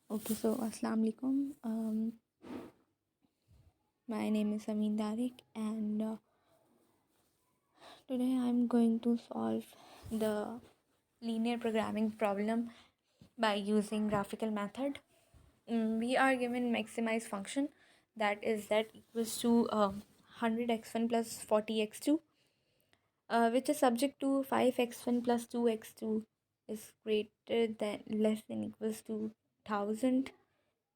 Okay, so Assalamu alaikum. My name is Amin Tariq, and today I'm going to solve the linear programming problem by using graphical method. We are given maximize function, that is that equals to 100x1 plus 40x2, which is subject to 5x1 plus 2x2 is greater than less than equals to 1000.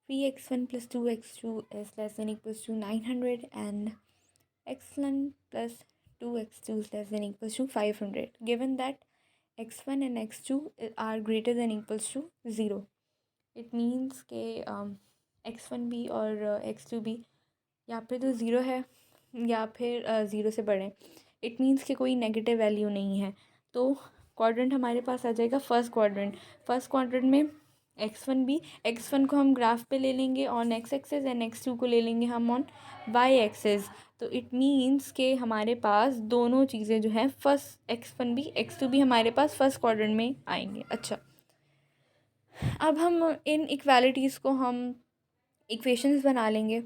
3x1 plus 2x2 is less than equals to 900, and x1 plus 2x2 is less than equals to 500. Given that x1 and x2 are greater than equals to 0, it means कि x1 भी और x2 भी यहाँ पे तो zero है या फिर ज़ीरो से बड़े, इट मीन्स कि कोई नेगेटिव वैल्यू नहीं है। तो क्वाड्रेंट हमारे पास आ जाएगा फर्स्ट क्वाड्रेंट में एक्स वन को हम ग्राफ पे ले लेंगे on x access, and x2 को ले लेंगे हम ऑन वाई एक्सेस। तो इट मीन्स के हमारे पास दोनों चीज़ें जो हैं फर्स्ट x1 भी x2 भी हमारे पास फर्स्ट क्वाड्रेंट में आएंगे। अच्छा, अब हम इन इक्वालिटीज़ को हम इक्वेशंस बना लेंगे।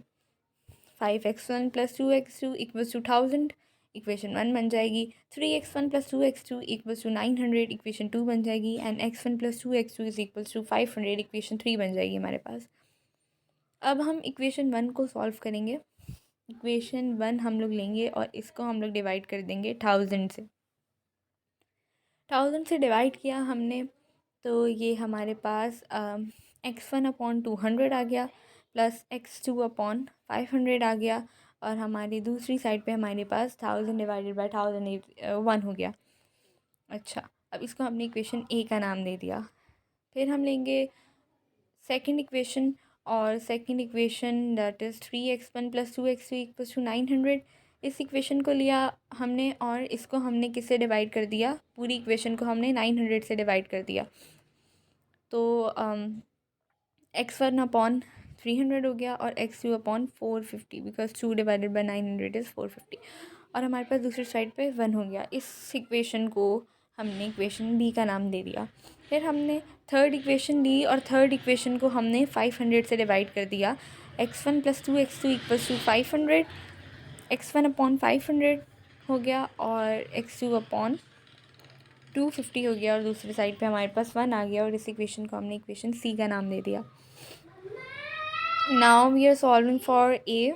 5x1 plus 2x2 equals to 1000, equation 1 बन जाएगी। 3x1 plus 2x2 equals to 900, equation 2 बन जाएगी। And x1 plus 2x2 is equals to 500, equation 3 बन जाएगी हमारे पास। अब हम इक्वेशन 1 को सॉल्व करेंगे। इक्वेशन 1 हम लोग लेंगे और इसको हम लोग डिवाइड कर देंगे 1000 से। 1000 से डिवाइड किया हमने तो ये हमारे पास x1 अपॉन 200 आ गया, प्लस x2 अपॉन 500 आ गया, और हमारी दूसरी साइड पे हमारे पास 1000 डिवाइडेड बाय 1001 हो गया। अच्छा, अब इसको हमने इक्वेशन ए का नाम दे दिया। फिर हम लेंगे सेकंड इक्वेशन, और second equation that is 3x1 plus 2x2 equals to 900। इस इक्वेशन को लिया हमने और इसको हमने किससे डिवाइड कर दिया, पूरी इक्वेशन को हमने 900 से डिवाइड कर दिया। तो x1 अपॉन 300 हो गया और x2 upon 450, because 2 divided by 900 is 450, और हमारे पास दूसरी साइड पे 1 हो गया। इस इक्वेशन को हमने इक्वेशन बी का नाम दे दिया। फिर हमने थर्ड इक्वेशन ली और थर्ड इक्वेशन को हमने 500 से डिवाइड कर दिया। x1 plus 2x2 equals to 500, x1 upon 500 हो गया और x2 अपॉन 250 हो गया, और दूसरी साइड पे हमारे पास 1 आ गया, और इस इक्वेशन को हमने इक्वेशन सी का नाम दे दिया। Now we are solving for A.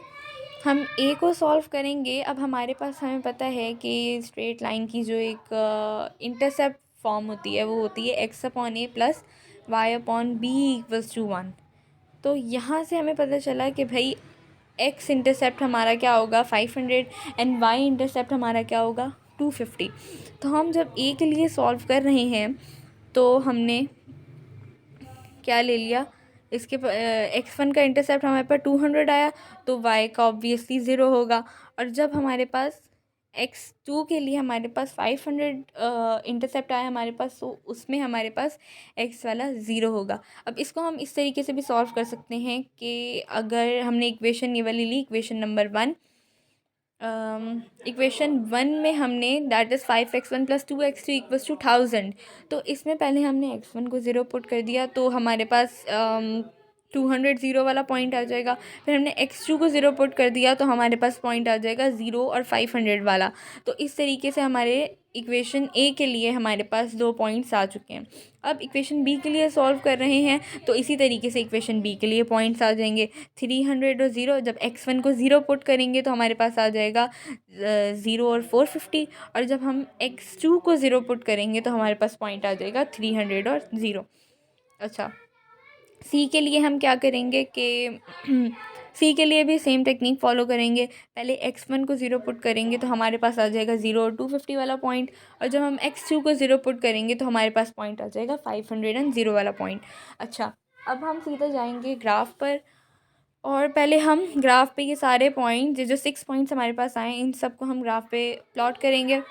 हम ए को सॉल्व करेंगे। अब हमारे पास हमें पता है कि स्ट्रेट लाइन की जो एक इंटरसेप्ट फॉर्म होती है वो होती है X upon A plus Y upon B equals to 1। तो यहाँ से हमें पता चला कि भाई एक्स इंटरसेप्ट हमारा क्या होगा 500, एंड वाई इंटरसेप्ट हमारा क्या होगा 250। तो हम जब ए के लिए सॉल्व कर रहे हैं तो हमने क्या ले लिया, इसके x1 का इंटरसेप्ट हमारे पास 200 आया तो y का ऑब्वियसली 0 होगा, और जब हमारे पास x2 के लिए हमारे पास 500 इंटरसेप्ट आया हमारे पास, तो उसमें हमारे पास x वाला 0 होगा। अब इसको हम इस तरीके से भी सॉल्व कर सकते हैं कि अगर हमने इक्वेशन ये वाली ली, इक्वेशन नंबर 1, इक्वेशन 1 में हमने that is 5x1 plus 2x2 equals to 1000। तो इसमें पहले हमने x1 को 0 पुट कर दिया तो हमारे पास 200 ज़ीरो वाला पॉइंट आ जाएगा। फिर हमने x2 को 0 पुट कर दिया तो हमारे पास पॉइंट आ जाएगा 0 और 500 वाला। तो इस तरीके से हमारे इक्वेशन ए के लिए हमारे पास 2 पॉइंट्स आ चुके हैं। अब इक्वेशन बी के लिए सॉल्व कर रहे हैं तो इसी तरीके से इक्वेशन बी के लिए पॉइंट्स आ जाएंगे 300 और 0। जब x1 को 0 पुट करेंगे तो हमारे पास आ जाएगा 0 और 450, और जब हम x2 को 0 पुट करेंगे तो हमारे पास पॉइंट आ जाएगा 300 और 0। अच्छा, सी के लिए हम क्या करेंगे कि सी के लिए भी सेम टेक्निक फॉलो करेंगे। पहले x1 को 0 पुट करेंगे तो हमारे पास आ जाएगा 0 और 250 वाला पॉइंट, और जब हम x2 को 0 पुट करेंगे तो हमारे पास पॉइंट आ जाएगा 500 एंड 0 वाला पॉइंट। अच्छा, अब हम सीधा जाएंगे ग्राफ पर, और पहले हम ग्राफ पे ये सारे पॉइंट जो 6 पॉइंट्स हमारे पास आए इन सबको हम ग्राफ पे प्लॉट करेंगे।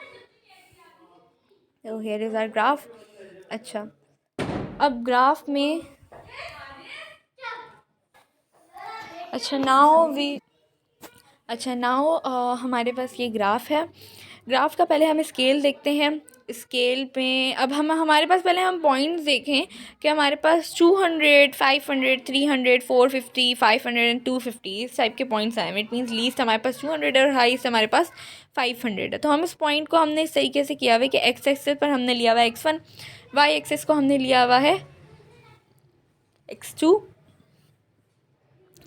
तो हियर इज़ आवर ग्राफ। अच्छा, अब ग्राफ में नाउ हमारे पास ये ग्राफ है। ग्राफ का पहले हम स्केल देखते हैं। स्केल पे अब हमारे पास पहले हम पॉइंट्स देखें कि हमारे पास 200, 500, 300, 450, 500 एंड 250 इस टाइप के पॉइंट्स आए हैं. इट मीन्स लीस्ट हमारे पास 200 और हाईस्ट हमारे पास 500 है. तो हम इस पॉइंट को हमने इस तरीके से किया हुआ है कि एक्स एक्सेस पर हमने लिया हुआ है x1, वाई एक्सेस को हमने लिया हुआ है x2.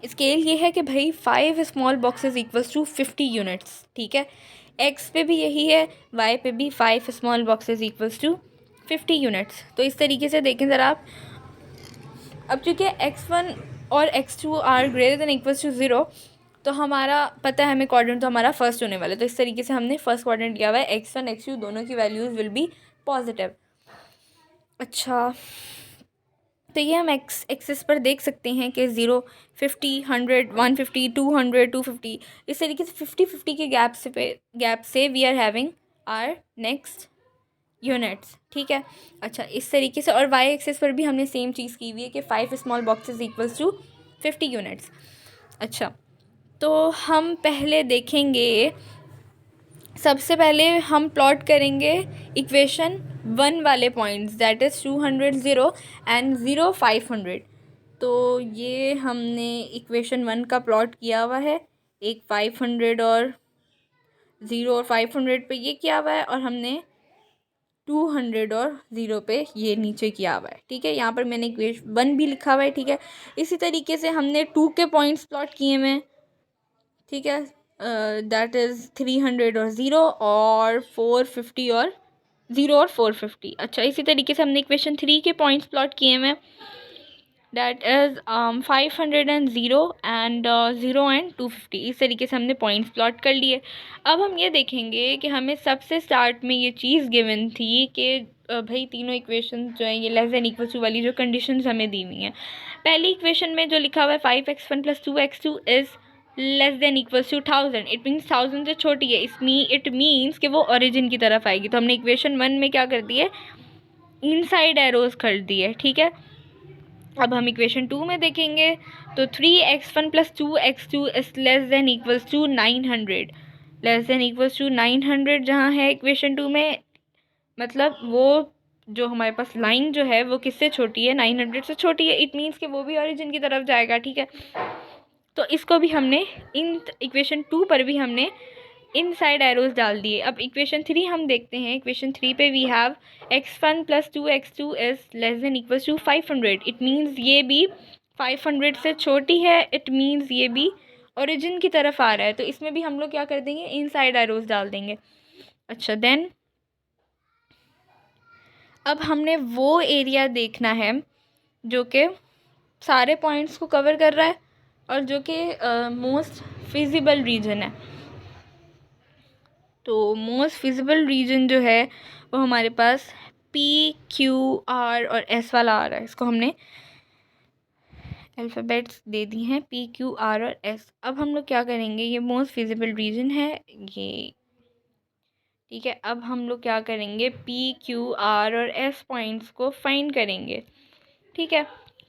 स्केल ये है कि भाई 5 small boxes equals to 50 units. ठीक है, एक्स पे भी यही है, वाई पे भी 5 small boxes equals to 50 units. तो इस तरीके से देखें ज़रा आप. अब चूँकि x1 और x2 are greater than equals to 0, तो हमारा पता है हमें क्वाड्रेंट तो हमारा फर्स्ट होने वाला है. तो इस तरीके से हमने फर्स्ट क्वाड्रेंट लिया हुआ है. x1 x2 दोनों की वैल्यूज़ विल बी पॉजिटिव. अच्छा, तो ये हम एक्स एक्सिस पर देख सकते हैं कि 0, 50, 100, 150, 200, 250 इस तरीके से 50-50 के गैप से we are having our next units. ठीक है. अच्छा, इस तरीके से और वाई एक्सिस पर भी हमने सेम चीज़ की हुई है कि 5 small boxes equals to 50 units. अच्छा, तो हम पहले देखेंगे, सबसे पहले हम प्लॉट करेंगे इक्वेशन 1 वाले पॉइंट्स, दैट इज़ 200 0 एंड 0 500. तो ये हमने इक्वेशन 1 का प्लॉट किया हुआ है. एक 500 और 0 और 500 पे ये किया हुआ है और हमने 200 और 0 पे ये नीचे किया हुआ है. ठीक है, यहाँ पर मैंने इक्वेशन 1 भी लिखा हुआ है. ठीक है, इसी तरीके से हमने 2 के पॉइंट्स प्लॉट किए हुए हैं. ठीक है, दैट इज़ 300 और 0 और 450 और 0 और 450. अच्छा, इसी तरीके से हमने इक्वेशन 3 के पॉइंट्स प्लॉट किए हैं. That is 500 and 0 and 0 and 250. इस तरीके से हमने पॉइंट्स प्लॉट कर लिए. अब हम ये देखेंगे कि हमें सबसे स्टार्ट में ये चीज़ गिवन थी कि भाई तीनों इक्वेशन जो हैं ये लेस देन इक्वल टू वाली जो कंडीशंस हमें दी हुई हैं. पहली इक्वेशन में जो लिखा हुआ है 5x1 + 2x2 is less than equals to 1000. It means 1000 से छोटी है. इट मीन्स कि वो ओरिजिन की तरफ आएगी. तो हमने इक्वेशन 1 में क्या कर दिए, इनसाइड एरोज कर दिए. ठीक है, अब हम इक्वेशन 2 में देखेंगे तो 3x1 + 2x2 is less than equals to 900. Less than equals to 900 जहाँ है इक्वेशन 2 में, मतलब वो जो हमारे पास लाइन जो है वो किससे छोटी है, 900 से छोटी है. इट मीन्स कि वो भी ओरिजिन की तरफ जाएगा. ठीक है, तो इसको भी हमने इन इक्वेशन 2 पर भी हमने इनसाइड एरोज डाल दिए. अब इक्वेशन 3 हम देखते हैं. इक्वेशन 3 पे we have x1 + 2x2 is less than equals to 500. It means ये भी 500 से छोटी है. इट मीन्स ये भी ओरिजिन की तरफ आ रहा है. तो इसमें भी हम लोग क्या कर देंगे, इनसाइड एरोज डाल देंगे. अच्छा, देन अब हमने वो एरिया देखना है जो कि सारे पॉइंट्स को कवर कर रहा है और जो कि मोस्ट फिजिबल रीजन है. तो मोस्ट फिजिबल रीजन जो है वो हमारे पास PQR और S वाला आ रहा है. इसको हमने अल्फ़ाबेट्स दे दी हैं PQR और S. अब हम लोग क्या करेंगे, ये मोस्ट फिजिबल रीजन है ये. ठीक है, अब हम लोग क्या करेंगे, PQR और S पॉइंट्स को फाइंड करेंगे. ठीक है,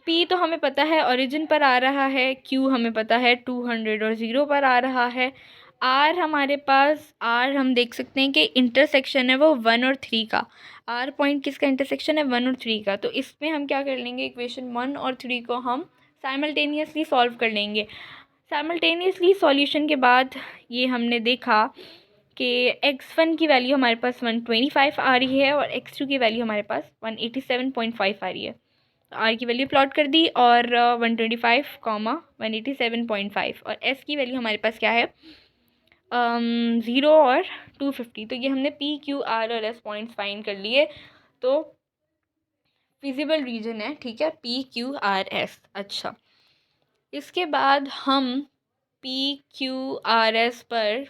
P तो हमें पता है ओरिजिन पर आ रहा है. Q हमें पता है 200 और 0 पर आ रहा है. R हमारे पास, R हम देख सकते हैं कि इंटरसेक्शन है वो 1 और 3 का. R पॉइंट किसका इंटरसेक्शन है, 1 और 3 का. तो इसमें हम क्या कर लेंगे, इक्वेशन 1 और 3 को हम साइमल्टेनियसली सॉल्व कर लेंगे. साइमल्टेनियसली सॉल्यूशन के बाद ये हमने देखा कि x1 की वैल्यू हमारे पास 125 आ रही है और x2 की वैल्यू हमारे पास 187.5 आ रही है. आर की वैल्यू प्लॉट कर दी और 125, 187.5 और एस की वैल्यू हमारे पास क्या है, 0 और 250. तो ये हमने PQR और S पॉइंट्स फाइंड कर लिए. तो फिजिबल रीजन है. ठीक है, PQRS. अच्छा, इसके बाद हम PQRS पर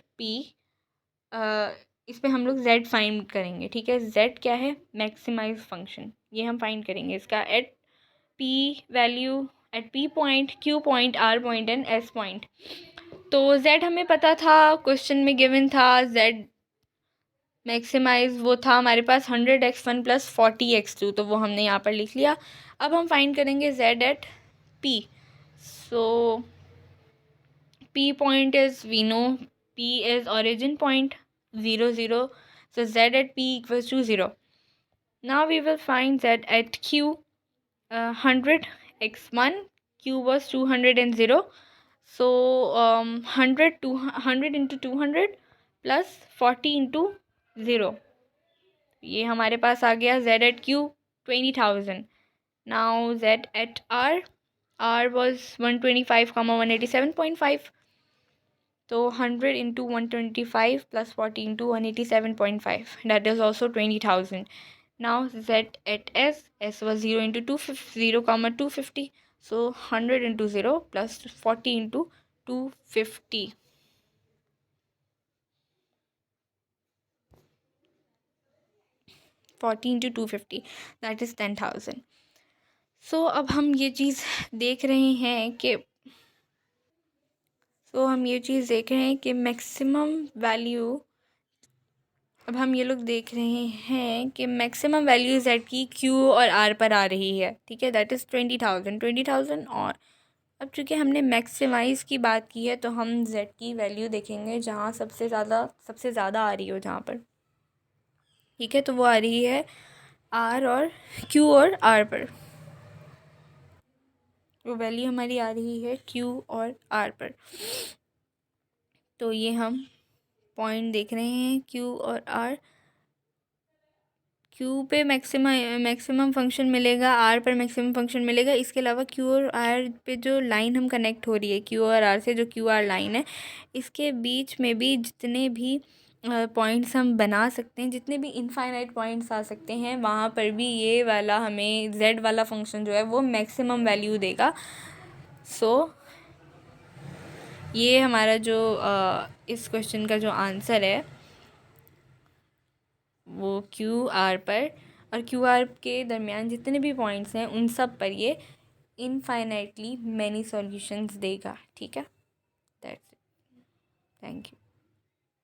इस पर हम लोग Z फाइंड करेंगे. ठीक है, Z क्या है, मैक्सिमाइज फंक्शन. ये हम फाइंड करेंगे इसका at P value, at P point, Q point, R point and S point. तो Z हमें पता था, क्वेश्चन में गिवन था. Z मैक्सिमाइज वो था हमारे पास 100x1 + 40x2. तो वो हमने यहाँ पर लिख लिया. अब हम फाइंड करेंगे Z at P. So P point is, we know P is origin point, 0 0 So z at p equals to 0. Now we will find z at q. 100 x1, q was 200 and 0. So 100 into 200 plus 40 into 0. ये हमारे पास आ गया z at q 20,000. Now z at r was 125, 187.5. So 100 into 125 plus 40 into 187.5. That is also 20,000. Now z at s was 0 into 250, 0, 250. So 100 into 0 plus 40 into 250. into 250, that is 10,000. So अब हम ये चीज़ देख रहे हैं कि मैक्सिमम वैल्यू, अब हम ये लोग देख रहे हैं कि मैक्सिमम वैल्यू जेड की क्यू और आर पर आ रही है, ठीक है, दैट इज़ 20,000. और अब चूँकि हमने मैक्सिमाइज़ की बात की है तो हम जेड की वैल्यू देखेंगे जहाँ सबसे ज़्यादा आ रही हो जहाँ पर, ठीक है, तो वो आ रही है आर और क्यू और आर पर. वो वैल्यू हमारी आ रही है क्यू और आर पर. तो ये हम पॉइंट देख रहे हैं क्यू और आर. क्यू पे मैक्सिमम फंक्शन मिलेगा, आर पर मैक्सिमम फंक्शन मिलेगा. इसके अलावा क्यू और आर पे जो लाइन हम कनेक्ट हो रही है क्यू और आर से, जो क्यू आर लाइन है, इसके बीच में भी जितने भी पॉइंट्स हम बना सकते हैं, जितने भी इनफाइनाइट पॉइंट्स आ सकते हैं, वहाँ पर भी ये वाला हमें जेड वाला फंक्शन जो है वो मैक्सिमम वैल्यू देगा. सो ये हमारा जो इस क्वेश्चन का जो आंसर है वो क्यू आर पर और क्यू आर के दरमियान जितने भी पॉइंट्स हैं उन सब पर ये इनफाइनाइटली मैनी सॉल्यूशंस देगा, ठीक है. That's it. Thank you.